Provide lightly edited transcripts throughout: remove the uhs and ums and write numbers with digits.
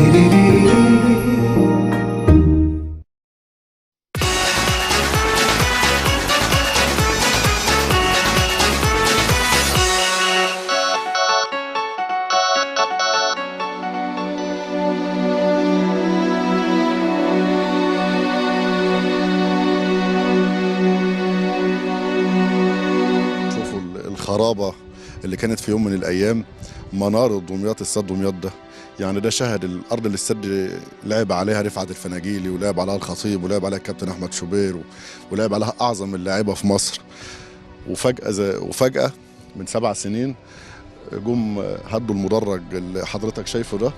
شوفوا الخرابة اللي كانت في يوم من الأيام، منار دمياط، استاد دمياط ده يعني ده شهد الأرض اللي السد لعب عليها رفعت الفناجيلي، ولعب عليها الخطيب، ولعب عليها الكابتن أحمد شوبير، ولعب عليها أعظم اللاعيبة في مصر. وفجأة من 7 سنين جم هدوا المدرج اللي حضرتك شايفه ده.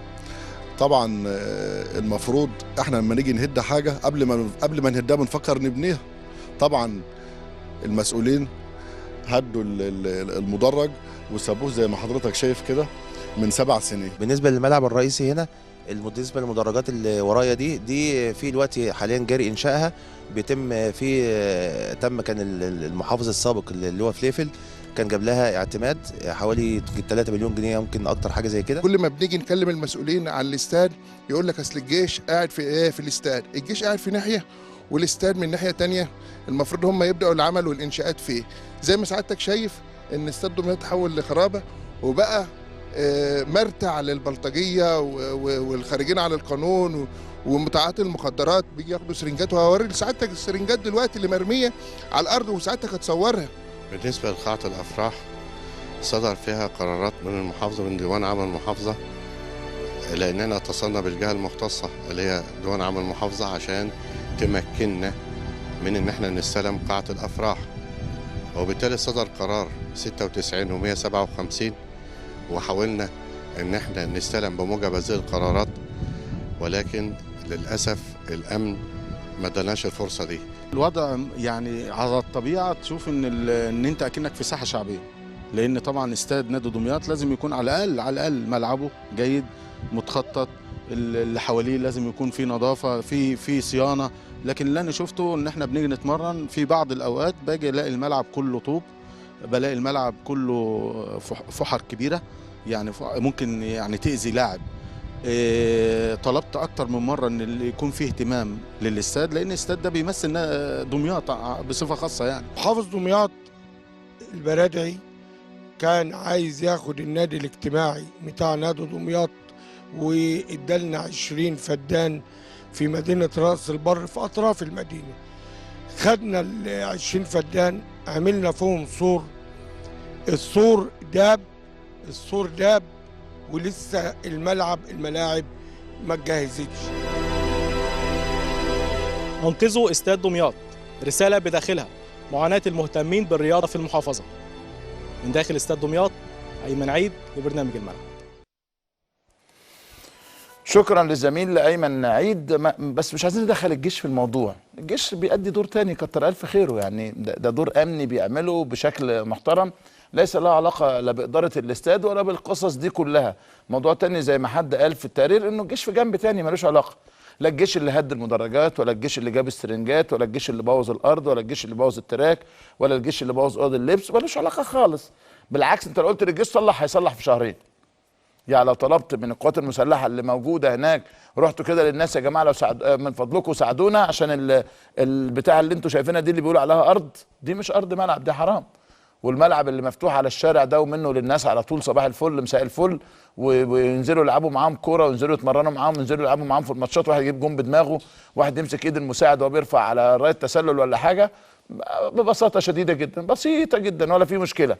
طبعا المفروض احنا لما نيجي نهد حاجة قبل ما نهدها بنفكر نبنيها. طبعا المسؤولين هدوا المدرج وسابوه زي ما حضرتك شايف كده من 7 سنين. بالنسبه للملعب الرئيسي هنا، بالنسبه للمدرجات اللي ورايا دي في دلوقتي حاليا جاري انشائها، بيتم تم كان المحافظ السابق اللي هو فليفل كان جاب لها اعتماد حوالي 3 مليون جنيه، يمكن اكتر حاجه زي كده. كل ما بنيجي نكلم المسؤولين عن الاستاد يقول لك اصل الجيش قاعد في ايه في الاستاد، الجيش قاعد في ناحيه والاستاد من ناحيه تانية، المفروض هم يبداوا العمل والانشاءات فيه. زي ما سعادتك شايف ان استاد دمياط تحول لخرابه وبقى مرتع للبلطجيه والخارجين على القانون ومتعاطي المخدرات، بيجي ياخدوا سرنجات. وهوري لسعادتك السرنجات دلوقتي اللي مرميه على الارض وسعادتك هتصورها. بالنسبه لقاعه الافراح صدر فيها قرارات من المحافظه، من ديوان عام المحافظه، لاننا اتصلنا بالجهه المختصه اللي هي ديوان عام المحافظه عشان تمكننا من ان احنا نستلم قاعه الافراح، وبالتالي صدر قرار 96 و157 وحاولنا ان احنا نستلم بموجب هذه القرارات، ولكن للاسف الامن ما اداناش الفرصه دي. الوضع يعني على الطبيعه تشوف ان انت اكنك في ساحه شعبيه، لان طبعا استاد نادي دمياط لازم يكون على الاقل ملعبه جيد متخطط، اللي حواليه لازم يكون في نظافه، في صيانه. لكن اللي انا شفته ان احنا بنيجي نتمرن في بعض الاوقات باجي الاقي الملعب كله طوب، بلاقي الملعب كله فحر كبيره، يعني ممكن يعني تاذي لاعب. طلبت اكتر من مره ان يكون فيه اهتمام للاستاد، لان الاستاد ده بيمثل دمياط بصفه خاصه. يعني محافظ دمياط البرادعي كان عايز ياخد النادي الاجتماعي بتاع نادي دمياط وادالنا 20 فدان في مدينه راس البر في اطراف المدينه. خدنا ال 20 فدان عملنا فيهم سور، السور داب ولسه الملاعب ما اتجهزتش. انقذوا استاد دمياط، رسالة بداخلها معاناة المهتمين بالرياضة في المحافظة. من داخل استاد دمياط، أيمن عيد لبرنامج الملعب. شكرا للزميل ايمن عيد. بس مش عايزين ندخل الجيش في الموضوع، الجيش بيأدي دور تاني كتر الف خيره، يعني ده دور امني بيعمله بشكل محترم، ليس له علاقه لا باداره الاستاد ولا بالقصص دي كلها. موضوع تاني زي ما حد قال في التقرير انه الجيش في جنب تاني ملوش علاقه، لا الجيش اللي هد المدرجات ولا الجيش اللي جاب السرنجات ولا الجيش اللي بوظ الارض ولا الجيش اللي بوظ التراك ولا الجيش اللي بوظ اوض اللبس، ملوش علاقه خالص. بالعكس، انت لو قلت للجيش صلح هيصلح في شهرين. يعني لو طلبت من القوات المسلحه اللي موجوده هناك، رحتوا كده للناس يا جماعه لو من فضلكم ساعدونا عشان البتاع اللي انتوا شايفينها دي اللي بيقولوا عليها ارض، دي مش ارض ملعب، دي حرام. والملعب اللي مفتوح على الشارع ده ومنه للناس على طول صباح الفل مساء الفل، وينزلوا يلعبوا معاهم كوره وينزلوا يتمرنوا معاهم وينزلوا يلعبوا معاهم في الماتشات، واحد يجيب جون بدماغه، واحد يمسك ايد المساعد وهو بيرفع على رايه تسلل ولا حاجه، ببساطه شديده جدا، بسيطه جدا ولا في مشكله.